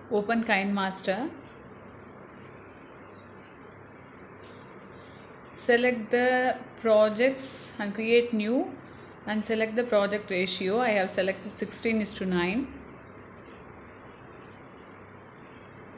Open KineMaster. Select the projects and create new and select the project ratio. I have selected 16:9.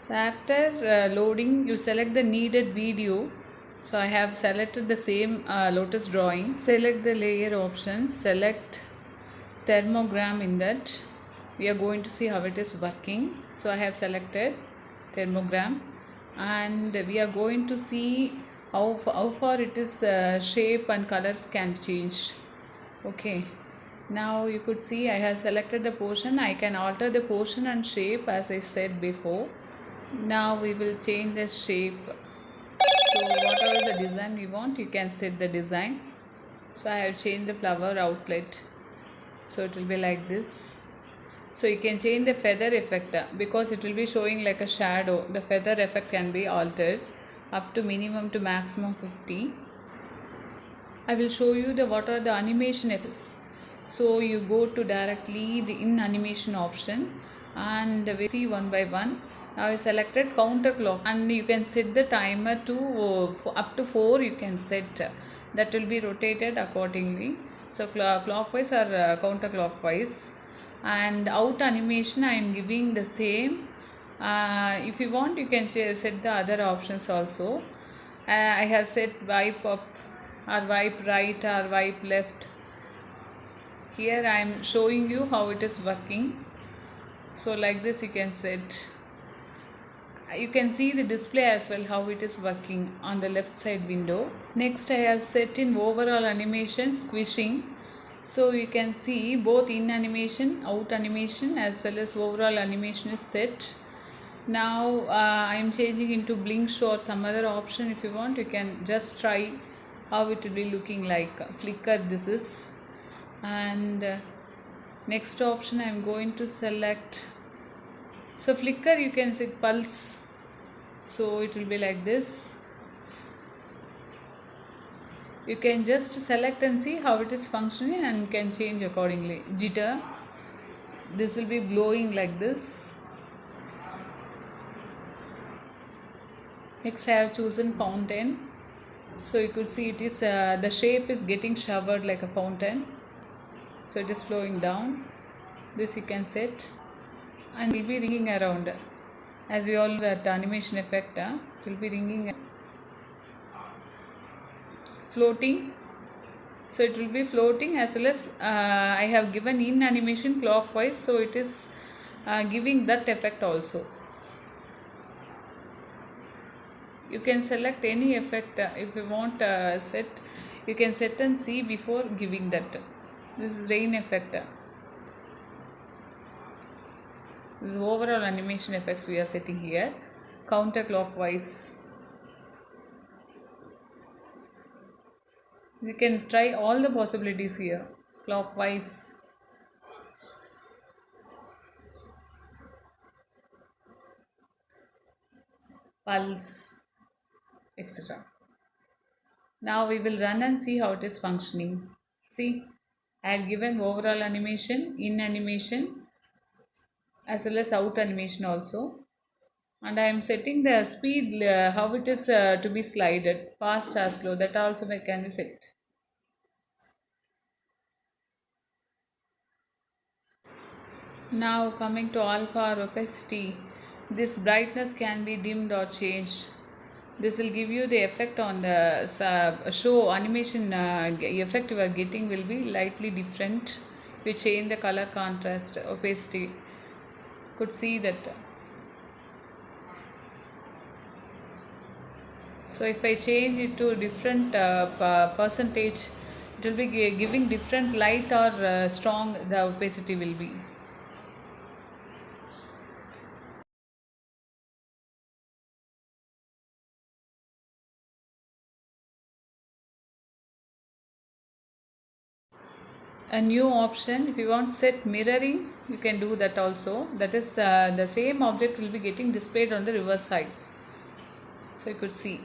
So after loading, you select the needed video. So I have selected the same lotus drawing. Select the layer option, select thermogram. In that we are going to see how it is working. So I have selected thermogram, and we are going to see how far it is shape and colors can change. Okay, now you could see I have selected the portion. I can alter the portion and shape as I said before. Now we will change the shape. So whatever the design we want, you can set the design. So I have changed the flower outlet, so it will be like this. So you can change the feather effect because it will be showing like a shadow. The feather effect can be altered up to minimum to maximum 50. I will show you the what are the animation effects. So you go to directly the in animation option and we see one by one. Now I selected counter clock and you can set the timer to up to 4 you can set. That will be rotated accordingly. So clockwise or counterclockwise. And out animation I am giving the same. If you want you can set the other options also. I have set wipe up or wipe right or wipe left. Here I am showing you how it is working. So like this you can set. You can see the display as well how it is working on the left side window. Next I have set in overall animation squishing. So you can see both in animation, out animation as well as overall animation is set. Now I am changing into blink show or some other option. If you want you can just try how it will be looking like. Flicker this is, and next option I am going to select. So flicker you can set pulse, so it will be like this. You can just select and see how it is functioning and can change accordingly. Jitter, this will be blowing like this. Next I have chosen fountain. So you could see it is the shape is getting showered like a fountain. So it is flowing down. This you can set and will be ringing around. As we all know that animation effect will be ringing, floating. So it will be floating as well as I have given in animation clockwise, so it is giving that effect also. You can select any effect if you want set. You can set and see before giving that. This is rain effect. This is overall animation effects we are setting here. Counterclockwise. You can try all the possibilities here. Clockwise. Pulse, etc. Now we will run and see how it is functioning. See, I had given overall animation, in animation as well as out animation also, and I am setting the speed how it is to be slided, fast or slow, that also can be set. Now coming to alpha or opacity, this brightness can be dimmed or changed. This will give you the effect on the show animation effect you are getting will be lightly different. We change the color contrast, opacity. Could see that. So if I change it to different percentage, it will be giving different light or strong the opacity will be. A new option, if you want set mirroring, you can do that also. That is the same object will be getting displayed on the reverse side, so you could see.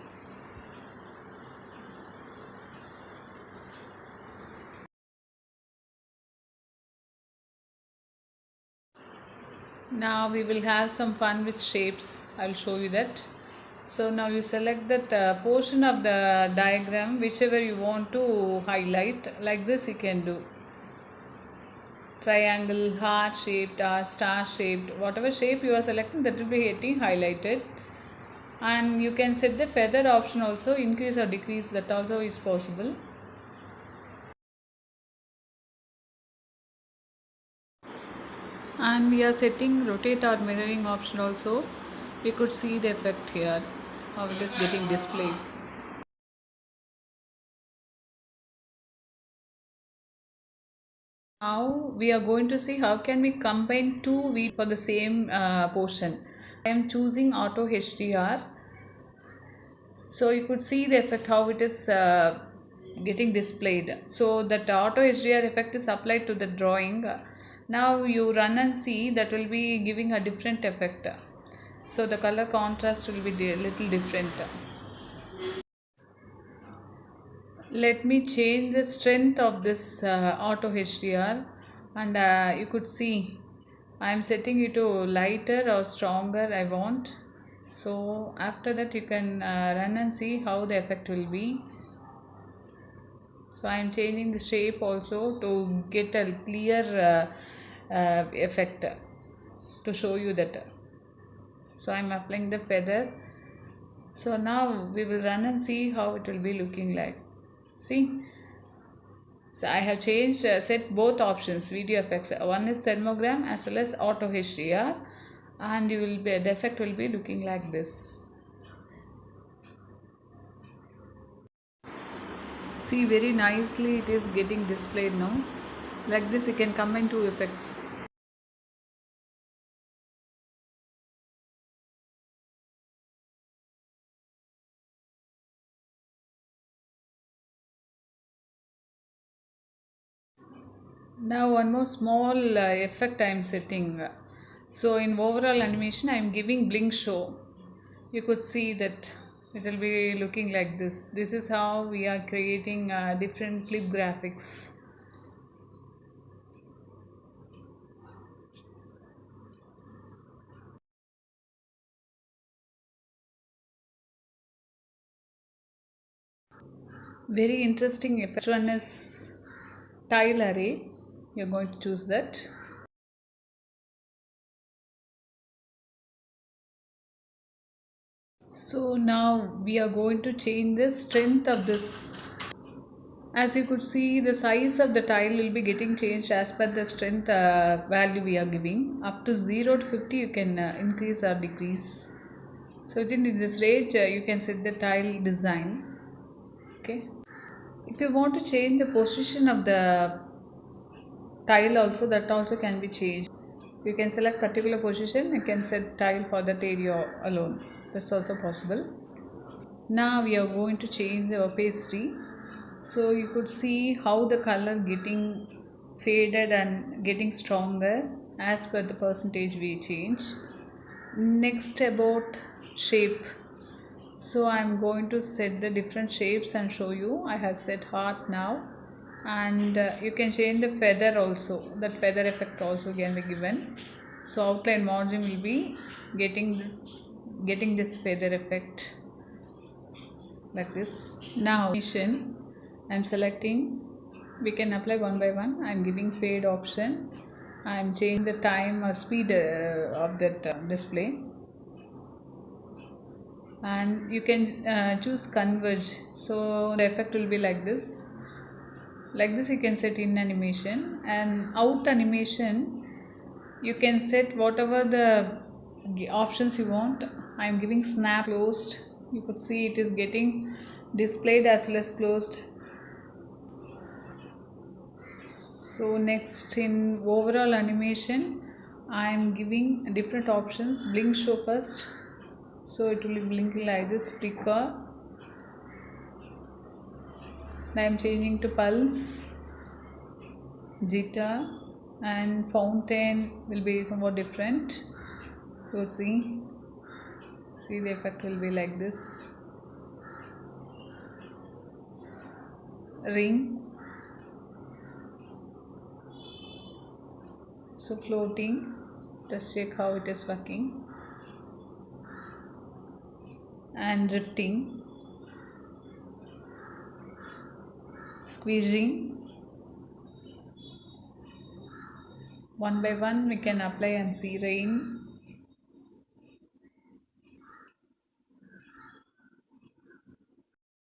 Now we will have some fun with shapes. I'll show you that. So now you select that portion of the diagram whichever you want to highlight. Like this you can do. Triangle, heart shaped or star shaped, whatever shape you are selecting, that will be getting highlighted. And you can set the feather option also, increase or decrease, that also is possible. And we are setting rotate or mirroring option also. You could see the effect here, how it is getting displayed. Now we are going to see how can we combine two videos for the same portion. I am choosing auto HDR. So you could see the effect how it is getting displayed. So that auto HDR effect is applied to the drawing. Now you run and see, that will be giving a different effect. So the color contrast will be a little different. Let me change the strength of this auto HDR, and you could see I am setting it to lighter or stronger I want. So after that you can run and see how the effect will be. So I am changing the shape also to get a clear effect to show you that. So I am applying the feather. So now we will run and see how it will be looking like. See, so I have changed set both options video effects. One is thermogram as well as auto HDR, and you will be, the effect will be looking like this. See, very nicely it is getting displayed now. Like this you can combine two effects. Now one more small effect I am setting. So in overall animation I am giving blink show. You could see that it will be looking like this. This is how we are creating different clip graphics. Very interesting effect. This one is tile array. You're going to choose that. So now we are going to change the strength of this. As you could see, the size of the tile will be getting changed as per the strength value we are giving. Up to 0 to 50 you can increase or decrease. So within this range you can set the tile design. Okay. If you want to change the position of the tile also, that also can be changed. You can select particular position, you can set tile for that area alone. That's also possible. Now we are going to change the opacity. So you could see how the color getting faded and getting stronger as per the percentage we change. Next about shape. So I'm going to set the different shapes and show you. I have set heart now, and you can change the feather also. That feather effect also can be given. So outline margin will be getting this feather effect like this. Now I'm selecting. We can apply one by one. I'm giving fade option. I'm changing the time or speed of that display, and you can choose converge. So the effect will be like this. Like this you can set in animation, and out animation you can set whatever the options you want. I am giving snap closed. You could see it is getting displayed as well as closed. So next in overall animation I am giving different options. Blink show first. So it will be blinking like this, flicker. I am changing to pulse, jitter, and fountain will be somewhat different. You'll see the effect will be like this. Ring, so floating, Let's check how it is working. And drifting, squeezing. One by one we can apply and see rain.